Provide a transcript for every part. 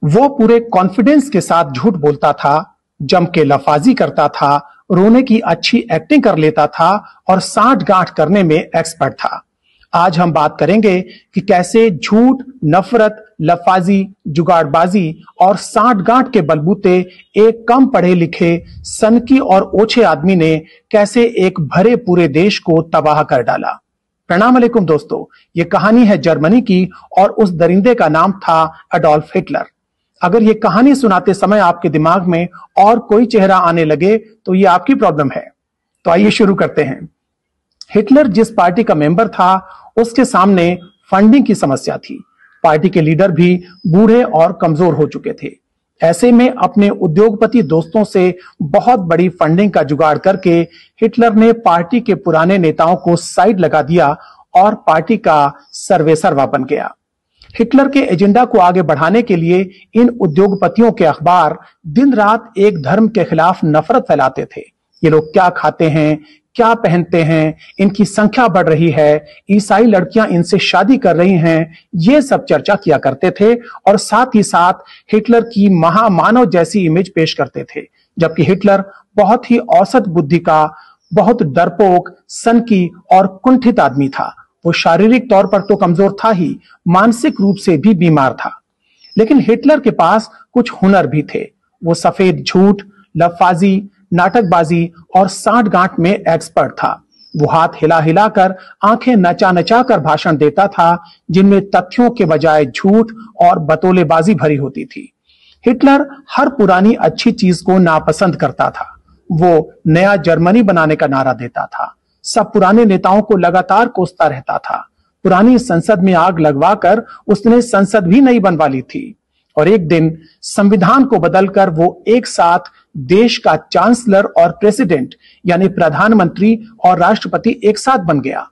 वो पूरे कॉन्फिडेंस के साथ झूठ बोलता था, जम के लफाजी करता था, रोने की अच्छी एक्टिंग कर लेता था और साठ गांठ करने में एक्सपर्ट था। आज हम बात करेंगे कि कैसे झूठ, नफरत, लफाजी, जुगाड़बाजी और साठ गांठ के बलबूते एक कम पढ़े लिखे, सनकी और ओछे आदमी ने कैसे एक भरे पूरे देश को तबाह कर डाला। प्रणाम अलैकुम दोस्तों, ये कहानी है जर्मनी की और उस दरिंदे का नाम था एडोल्फ हिटलर। अगर ये कहानी सुनाते समय आपके दिमाग में और कोई चेहरा आने लगे तो ये आपकी प्रॉब्लम है। तो आइए शुरू करते हैं। हिटलर जिस पार्टी का मेंबर था उसके सामने फंडिंग की समस्या थी। पार्टी के लीडर भी बूढ़े और कमजोर हो चुके थे। ऐसे में अपने उद्योगपति दोस्तों से बहुत बड़ी फंडिंग का जुगाड़ करके हिटलर ने पार्टी के पुराने नेताओं को साइड लगा दिया और पार्टी का सर्वेसर्वा बन गया। हिटलर के एजेंडा को आगे बढ़ाने के लिए इन उद्योगपतियों के अखबार दिन रात एक धर्म के खिलाफ नफरत फैलाते थे। ये लोग क्या खाते हैं, क्या पहनते हैं, इनकी संख्या बढ़ रही है, ईसाई लड़कियां इनसे शादी कर रही हैं, ये सब चर्चा किया करते थे और साथ ही साथ हिटलर की महामानव जैसी इमेज पेश करते थे। जबकि हिटलर बहुत ही औसत बुद्धि का, बहुत डरपोक, सनकी और कुंठित आदमी था। वो शारीरिक तौर पर तो कमजोर था ही, मानसिक रूप से भी बीमार था। लेकिन हिटलर के पास कुछ हुनर भी थे। वो सफेद झूठ, लफाजी, नाटकबाजी और साठ गांठ में एक्सपर्ट था। वो हाथ हिला हिला कर, आंखें नचा नचा कर भाषण देता था, जिनमें तथ्यों के बजाय झूठ और बतौलेबाजी भरी होती थी। हिटलर हर पुरानी अच्छी चीज को नापसंद करता था। वो नया जर्मनी बनाने का नारा देता था। सब पुराने नेताओं को लगातार कोसता रहता था। पुरानी संसद में आग लगवाकर उसने संसद भी नहीं बनवा ली थी। और एक दिन संविधान को बदलकर वो एक साथ देश का चांसलर और प्रेसिडेंट यानी प्रधानमंत्री और राष्ट्रपति एक साथ बन गया।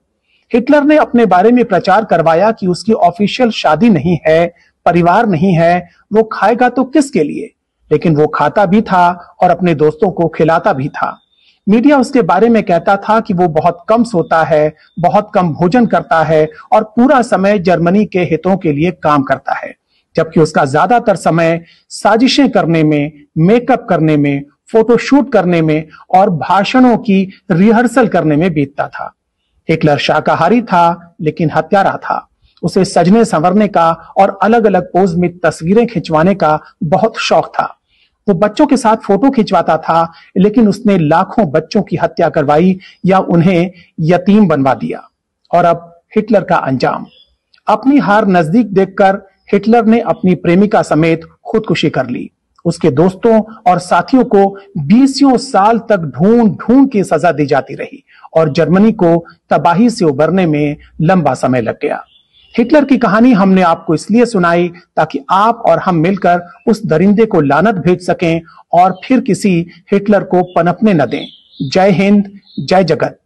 हिटलर ने अपने बारे में प्रचार करवाया कि उसकी ऑफिशियल शादी नहीं है, परिवार नहीं है, वो खाएगा तो किसके लिए। लेकिन वो खाता भी था और अपने दोस्तों को खिलाता भी था। मीडिया उसके बारे में कहता था कि वो बहुत कम सोता है, बहुत कम भोजन करता है और पूरा समय जर्मनी के हितों के लिए काम करता है। जबकि उसका ज्यादातर समय साजिशें करने में, मेकअप करने में, फोटोशूट करने में और भाषणों की रिहर्सल करने में बीतता था। हिटलर शाकाहारी था लेकिन हत्यारा था। उसे सजने संवरने का और अलग अलग पोज में तस्वीरें खिंचवाने का बहुत शौक था। वो बच्चों के साथ फोटो खिंचवाता था, लेकिन उसने लाखों बच्चों की हत्या करवाई या उन्हें यतीम बनवा दिया। और अब हिटलर का अंजाम। अपनी हार नजदीक देखकर हिटलर ने अपनी प्रेमिका समेत खुदकुशी कर ली। उसके दोस्तों और साथियों को 20 साल तक ढूंढ ढूंढ के सजा दी जाती रही और जर्मनी को तबाही से उबरने में लंबा समय लग गया। हिटलर की कहानी हमने आपको इसलिए सुनाई ताकि आप और हम मिलकर उस दरिंदे को लानत भेज सकें और फिर किसी हिटलर को पनपने न दें। जय हिंद, जय जगत।